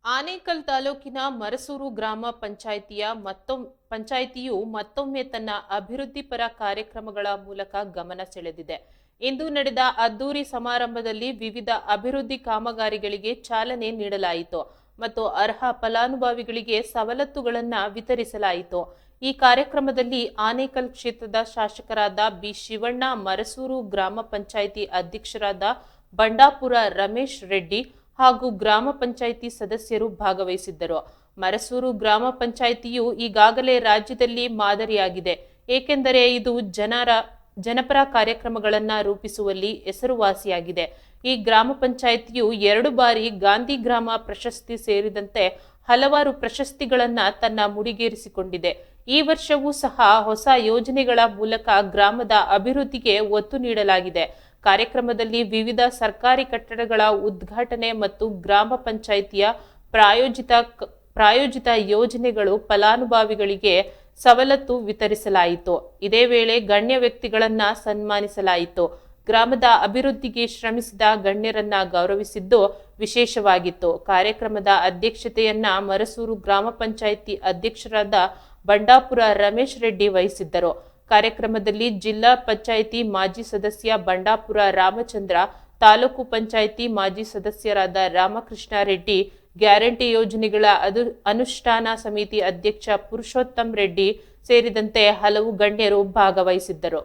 ಆನೇಕಲ್ ತಾಲೂಕಿನ ಮರಸೂರು ಗ್ರಾಮ ಪಂಚಾಯಿತಿಯು ಮತ್ತೊಮ್ಮೆ ತನ್ನ ಅಭಿವೃದ್ಧಿ ಪರ ಕಾರ್ಯಕ್ರಮಗಳ ಮೂಲಕ ಗಮನ ಸೆಳೆದಿದೆ. ಇಂದು ನಡೆದ ಅದ್ದೂರಿ ಸಮಾರಂಭದಲ್ಲಿ ವಿವಿಧ ಅಭಿವೃದ್ಧಿ ಕಾಮಗಾರಿಗಳಿಗೆ ಚಾಲನೆ ನೀಡಲಾಯಿತು ಮತ್ತು ಅರ್ಹ ಫಲಾನುಭವಿಗಳಿಗೆ ಸವಲತ್ತುಗಳನ್ನು ವಿತರಿಸಲಾಯಿತು. ಈ ಕಾರ್ಯಕ್ರಮದಲ್ಲಿ ಆನೇಕಲ್ ಕ್ಷೇತ್ರದ ಶಾಸಕರಾದ ಬಿ ಶಿವಣ್ಣ, ಮರಸೂರು ಗ್ರಾಮ ಪಂಚಾಯಿತಿ ಅಧ್ಯಕ್ಷರಾದ ಬಂಡಾಪುರ ರಮೇಶ್ ರೆಡ್ಡಿ ಹಾಗೂ ಗ್ರಾಮ ಪಂಚಾಯಿತಿ ಸದಸ್ಯರು ಭಾಗವಹಿಸಿದ್ದರು. ಮರಸೂರು ಗ್ರಾಮ ಪಂಚಾಯಿತಿಯು ಈಗಾಗಲೇ ರಾಜ್ಯದಲ್ಲಿ ಮಾದರಿಯಾಗಿದೆ, ಏಕೆಂದರೆ ಇದು ಜನಪರ ಕಾರ್ಯಕ್ರಮಗಳನ್ನು ರೂಪಿಸುವಲ್ಲಿ ಹೆಸರುವಾಸಿಯಾಗಿದೆ. ಈ ಗ್ರಾಮ ಪಂಚಾಯಿತಿಯು 2 ಬಾರಿ ಗಾಂಧಿ ಗ್ರಾಮ ಪ್ರಶಸ್ತಿ ಸೇರಿದಂತೆ ಹಲವಾರು ಪ್ರಶಸ್ತಿಗಳನ್ನು ತನ್ನ ಮುಡಿಗೇರಿಸಿಕೊಂಡಿದೆ. ಈ ವರ್ಷವೂ ಸಹ ಹೊಸ ಯೋಜನೆಗಳ ಮೂಲಕ ಗ್ರಾಮದ ಅಭಿವೃದ್ಧಿಗೆ ಒತ್ತು ನೀಡಲಾಗಿದೆ. ಕಾರ್ಯಕ್ರಮದಲ್ಲಿ ವಿವಿಧ ಸರ್ಕಾರಿ ಕಟ್ಟಡಗಳ ಉದ್ಘಾಟನೆ ಮತ್ತು ಗ್ರಾಮ ಪಂಚಾಯಿತಿಯ ಪ್ರಾಯೋಜಿತ ಯೋಜನೆಗಳು ಫಲಾನುಭವಿಗಳಿಗೆ ಸವಲತ್ತು ವಿತರಿಸಲಾಯಿತು. ಇದೇ ವೇಳೆ ಗಣ್ಯ ವ್ಯಕ್ತಿಗಳನ್ನ ಸನ್ಮಾನಿಸಲಾಯಿತು. ಗ್ರಾಮದ ಅಭಿವೃದ್ಧಿಗೆ ಶ್ರಮಿಸಿದ ಗಣ್ಯರನ್ನ ಗೌರವಿಸಿದ್ದು ವಿಶೇಷವಾಗಿತ್ತು. ಕಾರ್ಯಕ್ರಮದ ಅಧ್ಯಕ್ಷತೆಯನ್ನ ಮರಸೂರು ಗ್ರಾಮ ಪಂಚಾಯಿತಿ ಅಧ್ಯಕ್ಷರಾದ ಬಂಡಾಪುರ ರಮೇಶ್ ರೆಡ್ಡಿ ವಹಿಸಿದ್ದರು. ಕಾರ್ಯಕ್ರಮದಲ್ಲಿ ಜಿಲ್ಲಾ ಪಂಚಾಯಿತಿ ಮಾಜಿ ಸದಸ್ಯ ಬಂಡಾಪುರ ರಾಮಚಂದ್ರ, ತಾಲೂಕು ಪಂಚಾಯಿತಿ ಮಾಜಿ ಸದಸ್ಯರಾದ ರಾಮಕೃಷ್ಣ ರೆಡ್ಡಿ, ಗ್ಯಾರಂಟಿ ಯೋಜನೆಗಳ ಅನುಷ್ಠಾನ ಸಮಿತಿ ಅಧ್ಯಕ್ಷ ಪುರುಷೋತ್ತಮ್ ರೆಡ್ಡಿ ಸೇರಿದಂತೆ ಹಲವು ಗಣ್ಯರು ಭಾಗವಹಿಸಿದ್ದರು.